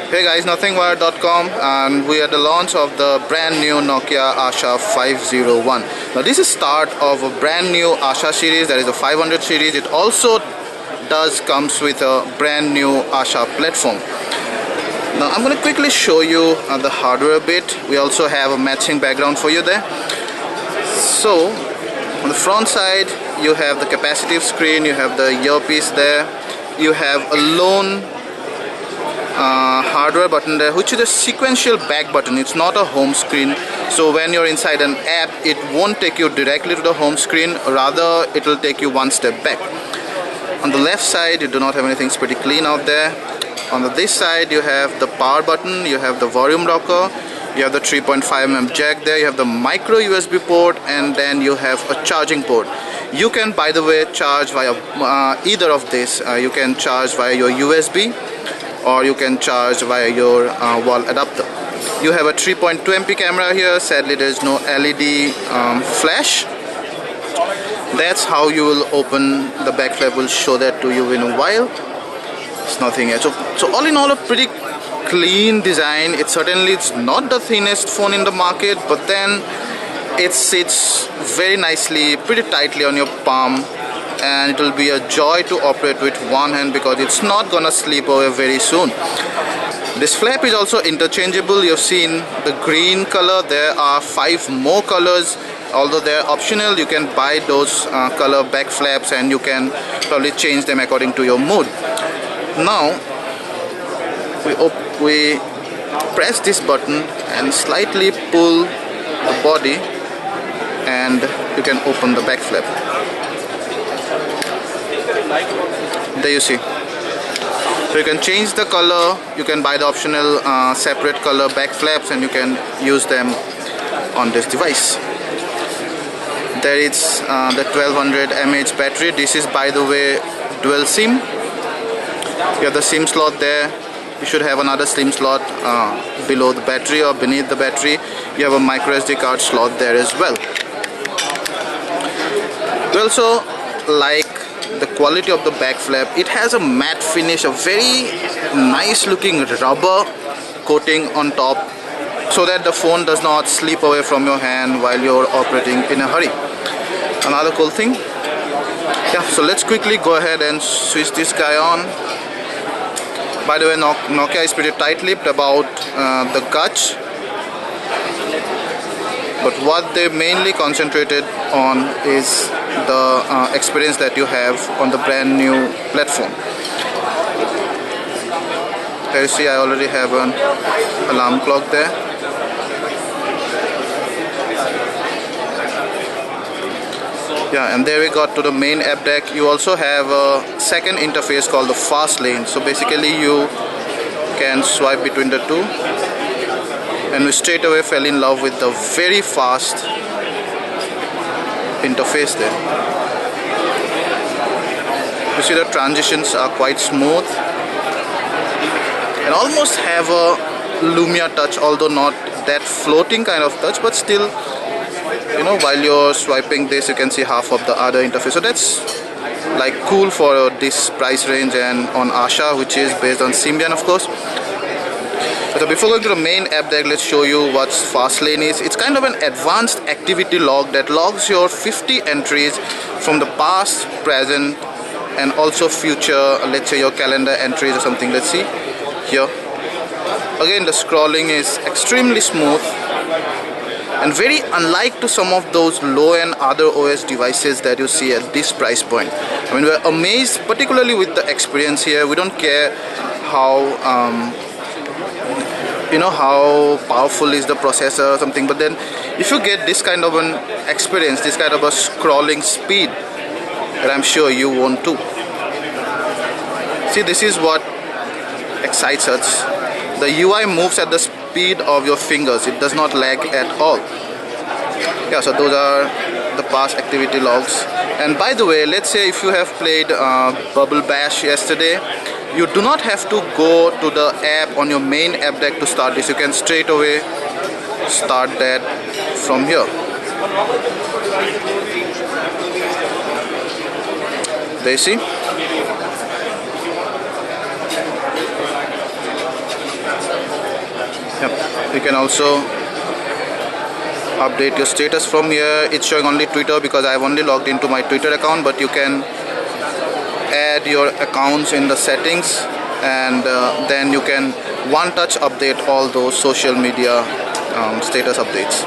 Hey guys, nothingwire.com, and we are at the launch of the brand new Nokia Asha 501. Now this is start of a brand new Asha series, that is a 500 series. It also comes with a brand new Asha platform. Now I'm going to quickly show you the hardware a bit. We also have a matching background for you there. So on the front side you have the capacitive screen, you have the earpiece there, you have a lone hardware button there, which is a sequential back button. It's not a home screen, so when you're inside an app it won't take you directly to the home screen, rather it will take you one step back. On the left side you do not have anything. It's pretty clean out there. On this side you have the power button, you have the volume rocker, you have the 3.5mm jack there, you have the micro USB port, and then you have a charging port. You can, by the way, charge via either of this. You can charge via your USB, or you can charge via your wall adapter. You have a 3.2MP camera here. Sadly there is no LED flash. That's how you will open the back flap. We'll show that to you in a while. It's nothing else. So all in all, a pretty clean design. It's not the thinnest phone in the market, but then it sits very nicely, pretty tightly on your palm, and it will be a joy to operate with one hand because it's not gonna slip away very soon. This flap is also interchangeable. You've seen the green color. There are 5 more colors. Although they're optional, you can buy those color back flaps and you can probably change them according to your mood. Now we press this button and slightly pull the body, and you can open the back flap. There you see. So you can change the color, you can buy the optional separate color back flaps, and you can use them on this device. There is the 1200 mAh battery. This is, by the way, dual SIM. You have the SIM slot there. You should have another SIM slot below the battery or beneath the battery. You have a micro SD card slot there as well. We also like the quality of the back flap. It has a matte finish, a very nice looking rubber coating on top, so that the phone does not slip away from your hand while you're operating in a hurry. Another cool thing. Yeah, so let's quickly go ahead and switch this guy on. By the way, Nokia is pretty tight-lipped about the guts, but what they mainly concentrated on is the experience that you have on the brand new platform. Here you see I already have an alarm clock there. Yeah, and there we got to the main app deck. You also have a second interface called the fast lane. So basically you can swipe between the two, and we straight away fell in love with the very fast interface there. You see the transitions are quite smooth and almost have a Lumia touch, although not that floating kind of touch, but still, you know, while you're swiping this you can see half of the other interface. So that's like cool for this price range and on Asha, which is based on Symbian, of course. So before going to the main app deck, let's show you what Fastlane is. It's kind of an advanced activity log that logs your 50 entries from the past, present, and also future. Let's say your calendar entries or something. Let's see here. Again, the scrolling is extremely smooth and very unlike to some of those low-end other OS devices that you see at this price point. I mean, we're amazed, particularly with the experience here. We don't care how how powerful is the processor or something, but then if you get this kind of an experience, this kind of a scrolling speed, that I'm sure you won't too. See, this is what excites us. The UI moves at the speed of your fingers. It does not lag at all. Yeah, so those are the past activity logs. And by the way, let's say if you have played Bubble Bash yesterday, you do not have to go to the app on your main app deck to start this. You can straight away start that from here. There you see. You can also update your status from here. It's showing only Twitter because I've only logged into my Twitter account, but you can add your accounts in the settings, and then you can one touch update all those social media status updates.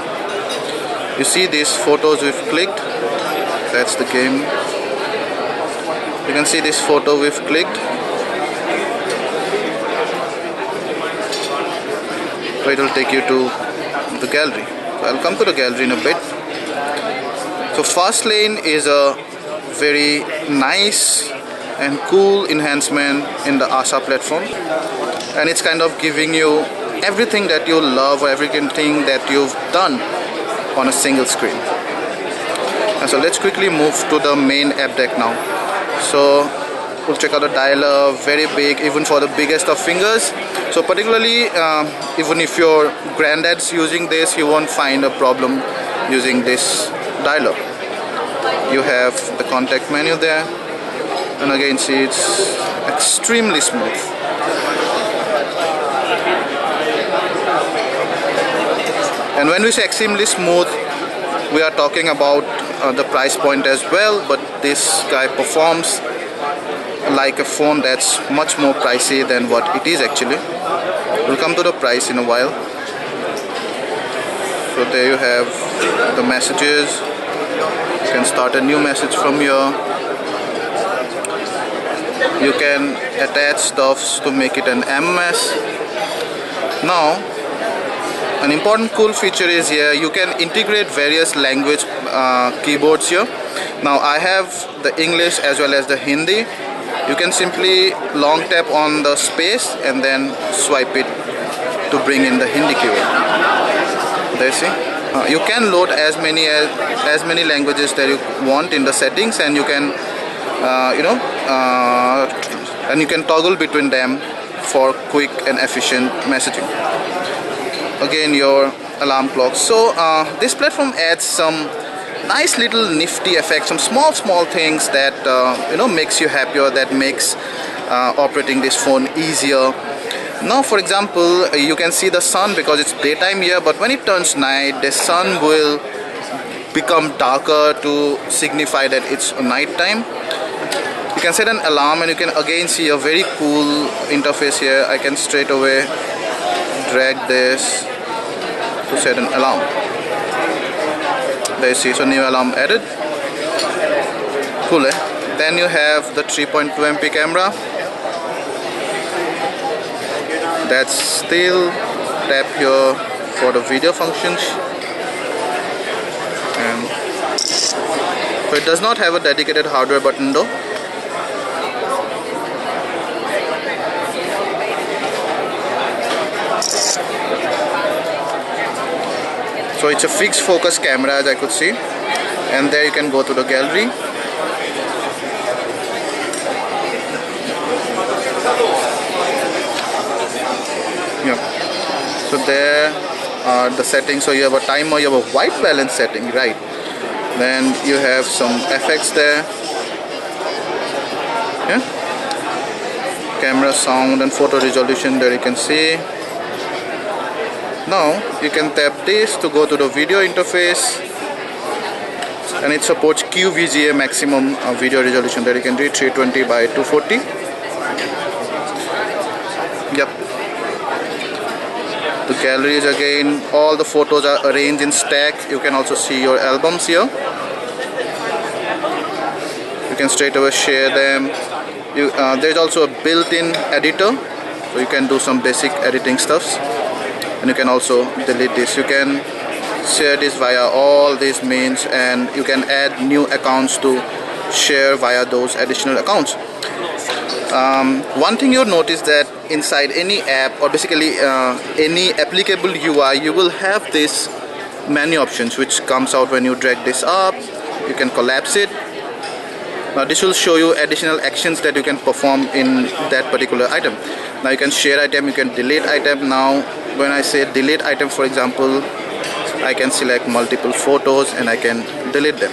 You see these photos we've clicked, that's the game. You can see this photo we've clicked, so it will take you to the gallery. So I'll come to the gallery in a bit. So Fastlane is a very nice and cool enhancement in the ASA platform, and it's kind of giving you everything that you love or everything that you've done on a single screen. And so let's quickly move to the main app deck now. So we'll check out the dialer, very big, even for the biggest of fingers. So particularly even if your granddad's using this, you won't find a problem using this dialer. You have the contact menu there, and again see it's extremely smooth. And when we say extremely smooth, we are talking about the price point as well, but this guy performs like a phone that's much more pricey than what it is actually. We'll come to the price in a while. So there you have the messages. You can start a new message from here. You can attach stuffs to make it an MMS. Now, an important cool feature is here, you can integrate various language keyboards here. Now I have the English as well as the Hindi. You can simply long tap on the space and then swipe it to bring in the Hindi keyword. There you see. You can load as many languages that you want in the settings, and you can and you can toggle between them for quick and efficient messaging. Again, your alarm clock. So this platform adds some nice little nifty effects, some small things that makes you happier, that makes operating this phone easier. Now for example, you can see the sun because it's daytime here, but when it turns night, the sun will become darker to signify that it's night time. You can set an alarm, and you can again see a very cool interface here. I can straight away drag this to set an alarm. There you see, so new alarm added. Cool, eh? Then you have the 3.2 MP camera. That's still tap here for the video functions. And so it does not have a dedicated hardware button though. So it's a fixed focus camera, as I could see, and there you can go to the gallery. Yeah. So there are the settings. So you have a timer, you have a white balance setting, right? Then you have some effects there. Yeah. Camera, sound, and photo resolution. There you can see. Now you can tap this to go to the video interface, and it supports QVGA maximum video resolution. That you can read 320 by 240. Yep. The galleries, again, all the photos are arranged in stack. You can also see your albums here. You can straight away share them. There's also a built-in editor, so you can do some basic editing stuffs. And you can also delete this. You can share this via all these means, and you can add new accounts to share via those additional accounts. One thing you'll notice that inside any app, or basically any applicable UI, you will have this menu options which comes out when you drag this up. You can collapse it. Now this will show you additional actions that you can perform in that particular item. Now you can share item, you can delete item. Now when I say delete item, for example, I can select multiple photos and I can delete them.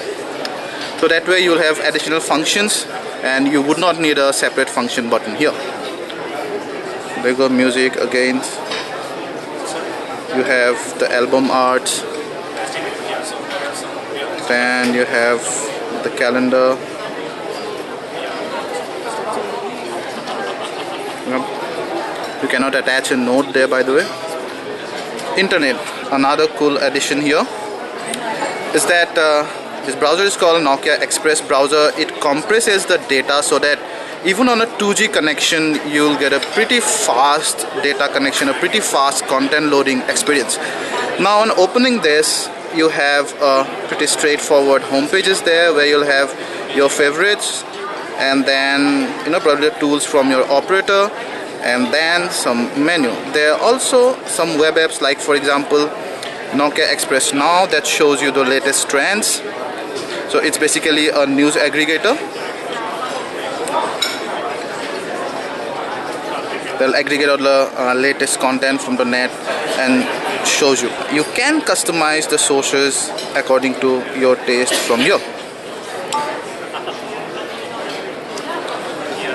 So that way you'll have additional functions and you would not need a separate function button here. There you go, music again. you have the album art, then you have the calendar. You cannot attach a note there, by the way. Internet, another cool addition here is that this browser is called Nokia Express browser. It compresses the data so that even on a 2G connection you'll get a pretty fast data connection, a pretty fast content loading experience. Now on opening this, you have pretty straightforward home pages there where you'll have your favorites, and then probably the tools from your operator, and then some menu. There are also some web apps, like for example Nokia Express Now, that shows you the latest trends. So it's basically a news aggregator. They'll aggregate all the latest content from the net and shows you. You can customize the sources according to your taste from here.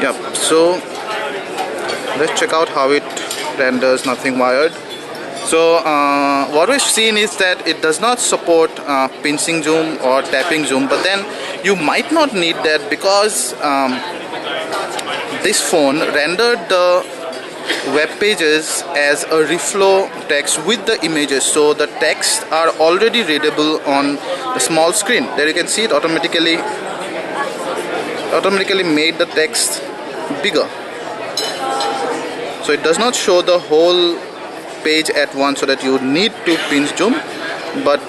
Yep, so let's check out how it renders nothing wired. So what we've seen is that it does not support pinching zoom or tapping zoom, but then you might not need that because this phone rendered the web pages as a reflow text with the images, so the text are already readable on the small screen. There you can see it automatically made the text bigger, so it does not show the whole page at once, so that you need to pinch zoom. But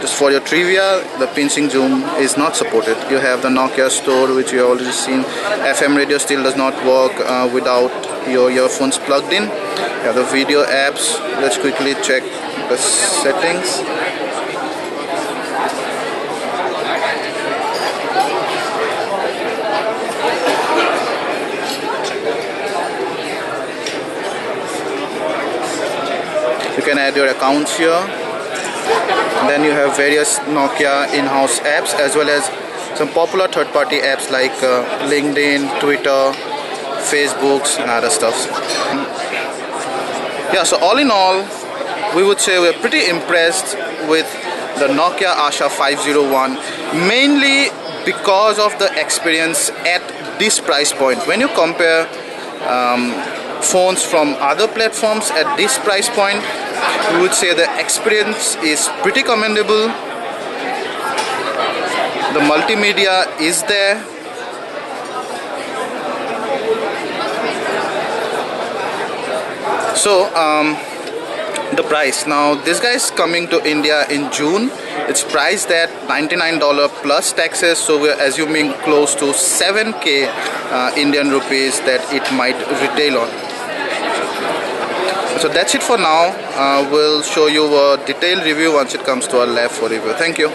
just for your trivia, the pinching zoom is not supported. You have the Nokia Store, which you have already seen. FM radio still does not work without your earphones plugged in. You have the video apps. Let's quickly check the settings. You can add your accounts here. Then you have various Nokia in-house apps, as well as some popular third-party apps like LinkedIn, Twitter, Facebooks, and other stuff. Yeah, so all in all, we would say we're pretty impressed with the Nokia Asha 501, mainly because of the experience at this price point. When you compare phones from other platforms at this price point, we would say the experience is pretty commendable. The multimedia is there. So the price, now this guy is coming to India in June. It's priced at $99 plus taxes, so we're assuming close to 7k Indian rupees that it might retail on. So that's it for now. We'll show you a detailed review once it comes to our lab for review. Thank you.